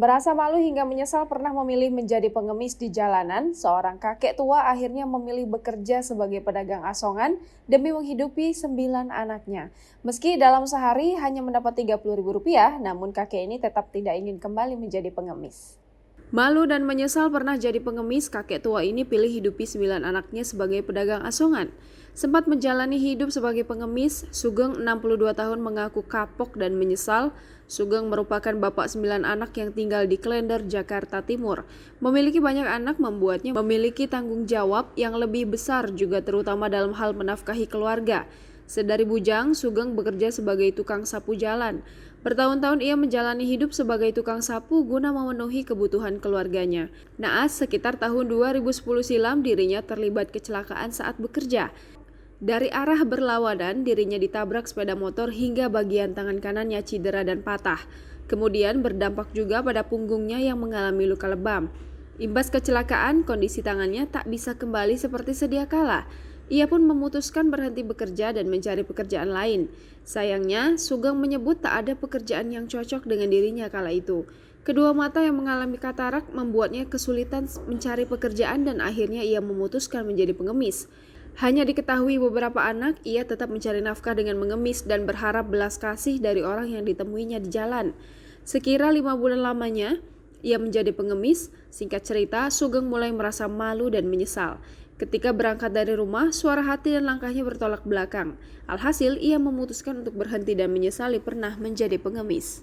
Merasa malu hingga menyesal pernah memilih menjadi pengemis di jalanan, seorang kakek tua akhirnya memilih bekerja sebagai pedagang asongan demi menghidupi 9 anaknya. Meski dalam sehari hanya mendapat Rp30.000, namun kakek ini tetap tidak ingin kembali menjadi pengemis. Malu dan menyesal pernah jadi pengemis, kakek tua ini pilih hidupi 9 anaknya sebagai pedagang asongan. Sempat menjalani hidup sebagai pengemis, Sugeng 62 tahun mengaku kapok dan menyesal. Sugeng merupakan bapak 9 anak yang tinggal di Klender, Jakarta Timur. Memiliki banyak anak membuatnya memiliki tanggung jawab yang lebih besar juga terutama dalam hal menafkahi keluarga. Sedari bujang, Sugeng bekerja sebagai tukang sapu jalan. Bertahun-tahun ia menjalani hidup sebagai tukang sapu guna memenuhi kebutuhan keluarganya. Naas sekitar tahun 2010 silam dirinya terlibat kecelakaan saat bekerja. Dari arah berlawanan, dirinya ditabrak sepeda motor hingga bagian tangan kanannya cedera dan patah. Kemudian berdampak juga pada punggungnya yang mengalami luka lebam. Imbas kecelakaan, kondisi tangannya tak bisa kembali seperti sedia kala. Ia pun memutuskan berhenti bekerja dan mencari pekerjaan lain. Sayangnya, Sugeng menyebut tak ada pekerjaan yang cocok dengan dirinya kala itu. Kedua mata yang mengalami katarak membuatnya kesulitan mencari pekerjaan dan akhirnya ia memutuskan menjadi pengemis. Hanya diketahui beberapa anak, ia tetap mencari nafkah dengan mengemis dan berharap belas kasih dari orang yang ditemuinya di jalan. Sekira 5 bulan lamanya, ia menjadi pengemis. Singkat cerita, Sugeng mulai merasa malu dan menyesal. Ketika berangkat dari rumah, suara hati dan langkahnya bertolak belakang. Alhasil, ia memutuskan untuk berhenti dan menyesali pernah menjadi pengemis.